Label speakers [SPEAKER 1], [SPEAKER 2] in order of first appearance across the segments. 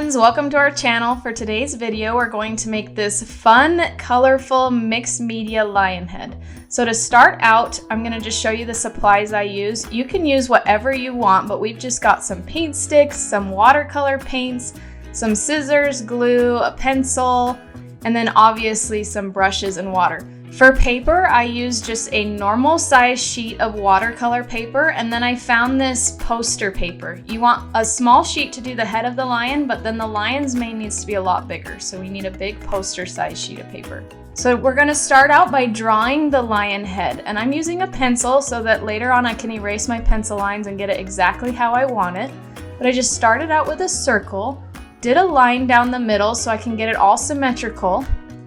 [SPEAKER 1] friends, welcome to our channel. For today's video, we're going to make this fun, colorful, mixed media lion head. So to start out, I'm gonna just show you the supplies I use. You can use whatever you want, but we've just got some paint sticks, some watercolor paints, some scissors, glue, a pencil, and then obviously some brushes and water. For paper, I use just a normal size sheet of watercolor paper, and then I found this poster paper. You want a small sheet to do the head of the lion, but then the lion's mane needs to be a lot bigger, so we need a big poster size sheet of paper. So we're gonna start out by drawing the lion head, and I'm using a pencil so that later on I can erase my pencil lines and get it exactly how I want it. But I just started out with a circle, did a line down the middle so I can get it all symmetrical.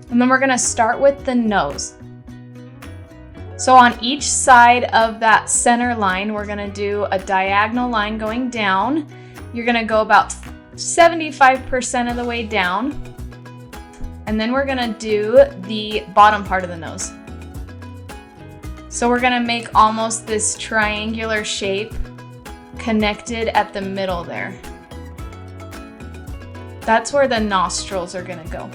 [SPEAKER 1] And then we're gonna start with the nose. So on each side of that center line, we're gonna do a diagonal line going down. You're gonna go about 75% of the way down. And then we're gonna do the bottom part of the nose. So we're gonna make almost this triangular shape connected at the middle there. That's where the nostrils are gonna go.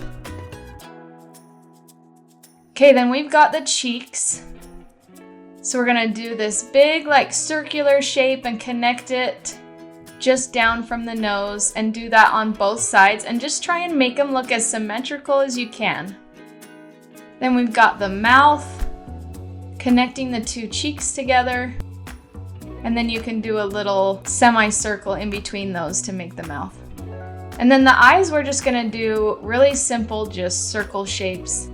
[SPEAKER 1] Okay, then we've got the cheeks. So we're gonna do this big like circular shape and connect it just down from the nose and do that on both sides and just try and make them look as symmetrical as you can. Then we've got the mouth, connecting the two cheeks together. And then you can do a little semicircle in between those to make the mouth. And then the eyes, we're just gonna do really simple, just circle shapes.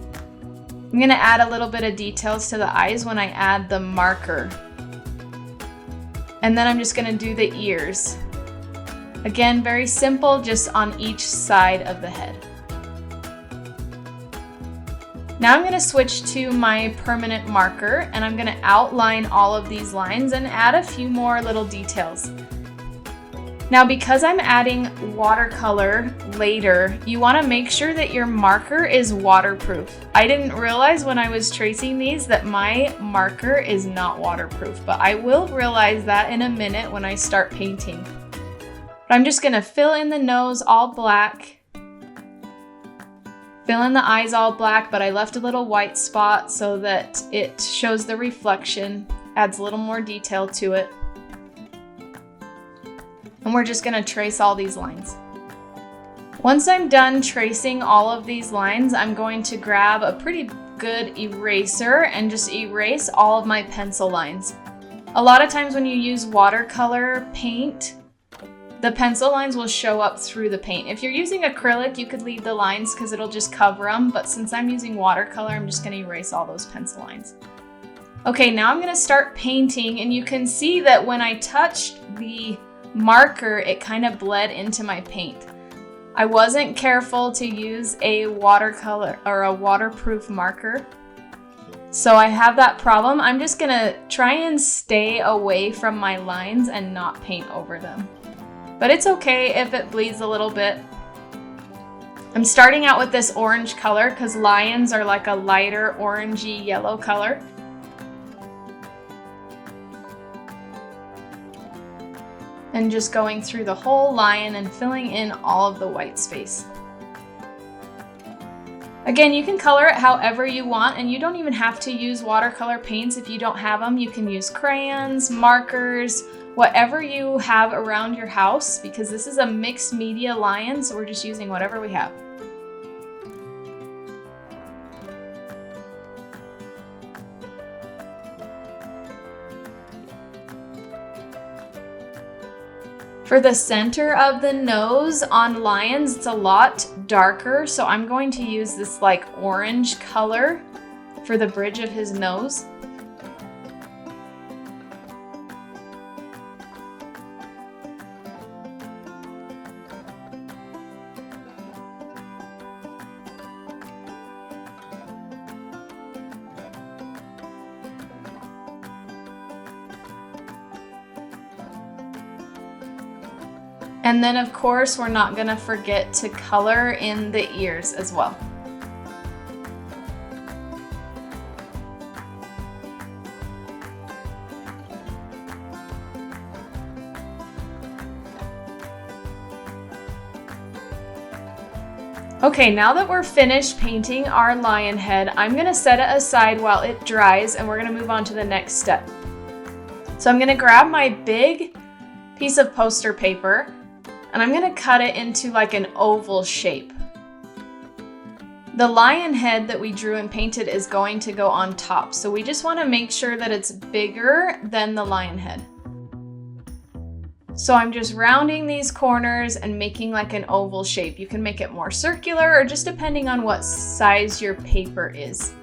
[SPEAKER 1] I'm gonna add a little bit of details to the eyes when I add the marker. And then I'm just gonna do the ears. Again, very simple, just on each side of the head. Now I'm gonna switch to my permanent marker and I'm gonna outline all of these lines and add a few more little details. Now, because I'm adding watercolor later, you want to make sure that your marker is waterproof. I didn't realize when I was tracing these that my marker is not waterproof, but I will realize that in a minute when I start painting. But I'm just going to fill in the nose all black, fill in the eyes all black, but I left a little white spot so that it shows the reflection, adds a little more detail to it. And we're just gonna trace all these lines. Once I'm done tracing all of these lines, I'm going to grab a pretty good eraser and just erase all of my pencil lines. A lot of times when you use watercolor paint, the pencil lines will show up through the paint. If you're using acrylic, you could leave the lines because it'll just cover them, but since I'm using watercolor, I'm just gonna erase all those pencil lines. Okay, now I'm gonna start painting, and you can see that when I touched the marker, it kind of bled into my paint. I wasn't careful to use a watercolor or a waterproof marker, so I have that problem. I'm just gonna try and stay away from my lines and not paint over them. But it's okay if it bleeds a little bit. I'm starting out with this orange color because lions are like a lighter orangey yellow color. And just going through the whole lion and filling in all of the white space. Again, you can color it however you want, and you don't even have to use watercolor paints if you don't have them. You can use crayons, markers, whatever you have around your house, because this is a mixed media lion, so we're just using whatever we have. For the center of the nose on lions, it's a lot darker, so I'm going to use this like orange color for the bridge of his nose. And then of course, we're not gonna forget to color in the ears as well. Okay, now that we're finished painting our lion head, I'm gonna set it aside while it dries and we're gonna move on to the next step. So I'm gonna grab my big piece of poster paper and I'm gonna cut it into like an oval shape. The lion head that we drew and painted is going to go on top, so we just wanna make sure that it's bigger than the lion head. So I'm just rounding these corners and making like an oval shape. You can make it more circular or just depending on what size your paper is.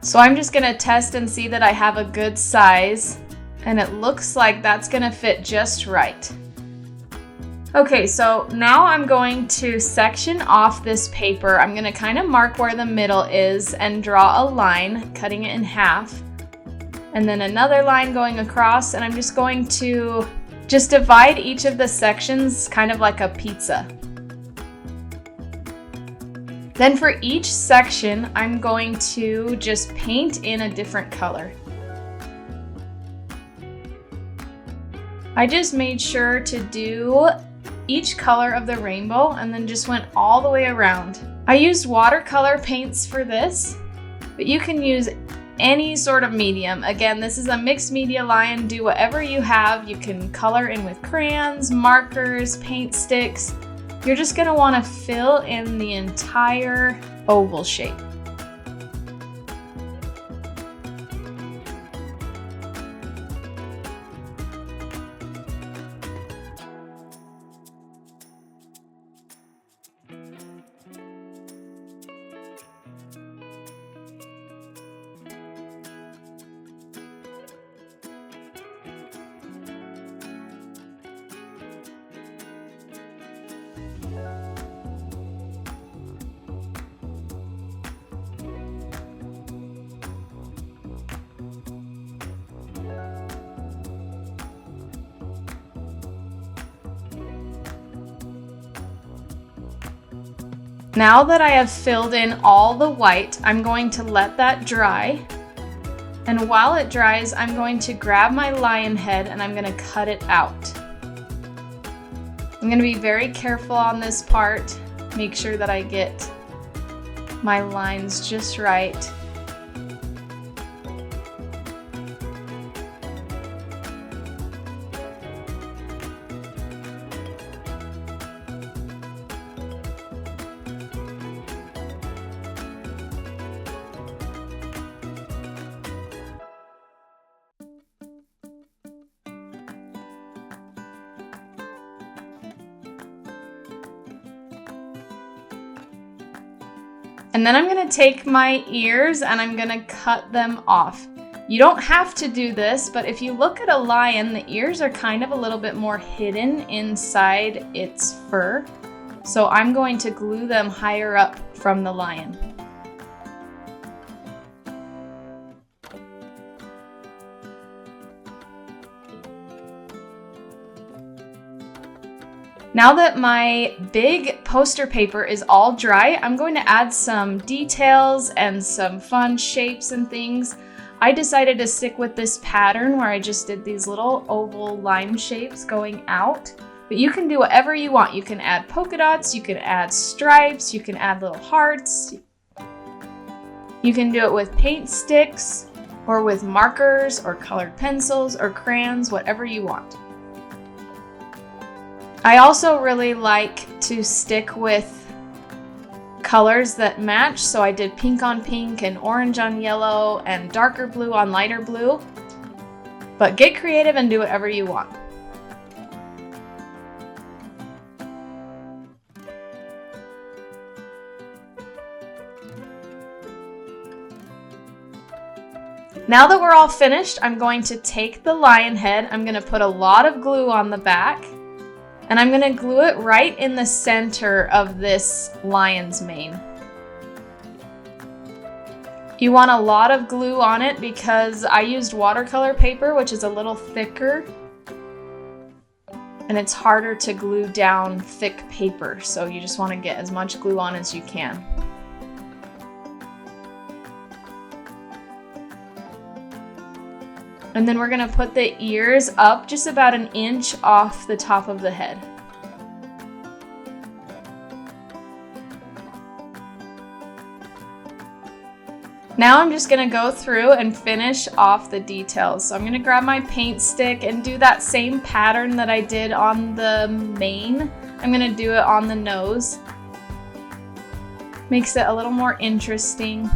[SPEAKER 1] So I'm just gonna test and see that I have a good size, and it looks like that's gonna fit just right. Okay, so now I'm going to section off this paper. I'm gonna kind of mark where the middle is and draw a line, cutting it in half. And then another line going across, and I'm just going to divide each of the sections kind of like a pizza. Then for each section, I'm going to just paint in a different color. I just made sure to do each color of the rainbow and then just went all the way around. I used watercolor paints for this, but you can use any sort of medium. Again, this is a mixed media lion. Do whatever you have. You can color in with crayons, markers, paint sticks. You're just gonna wanna fill in the entire oval shape. Now that I have filled in all the white, I'm going to let that dry. And while it dries, I'm going to grab my lion head and I'm going to cut it out. I'm going to be very careful on this part. Make sure that I get my lines just right. And then I'm gonna take my ears and I'm gonna cut them off. You don't have to do this, but if you look at a lion, the ears are kind of a little bit more hidden inside its fur. So I'm going to glue them higher up from the lion. Now that my big poster paper is all dry, I'm going to add some details and some fun shapes and things. I decided to stick with this pattern where I just did these little oval line shapes going out, but you can do whatever you want. You can add polka dots, you can add stripes, you can add little hearts. You can do it with paint sticks or with markers or colored pencils or crayons, whatever you want. I also really like to stick with colors that match, so I did pink on pink and orange on yellow and darker blue on lighter blue. But get creative and do whatever you want. Now that we're all finished, I'm going to take the lion head, I'm going to put a lot of glue on the back, and I'm gonna glue it right in the center of this lion's mane. You want a lot of glue on it because I used watercolor paper, which is a little thicker, and it's harder to glue down thick paper, so you just wanna get as much glue on as you can. And then we're gonna put the ears up just about an inch off the top of the head. Now I'm just gonna go through and finish off the details. So I'm gonna grab my paint stick and do that same pattern that I did on the mane. I'm gonna do it on the nose. Makes it a little more interesting.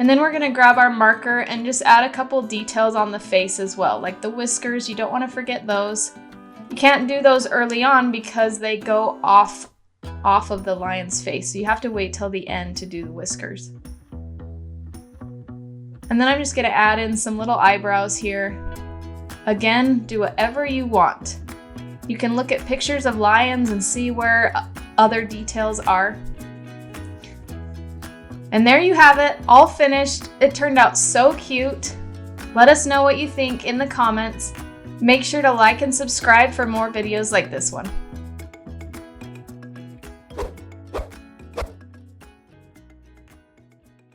[SPEAKER 1] And then we're gonna grab our marker and just add a couple details on the face as well, like the whiskers. You don't wanna forget those. You can't do those early on because they go off of the lion's face. So you have to wait till the end to do the whiskers. And then I'm just gonna add in some little eyebrows here. Again, do whatever you want. You can look at pictures of lions and see where other details are. And there you have it, all finished. It turned out so cute. Let us know what you think in the comments. Make sure to like and subscribe for more videos like this one.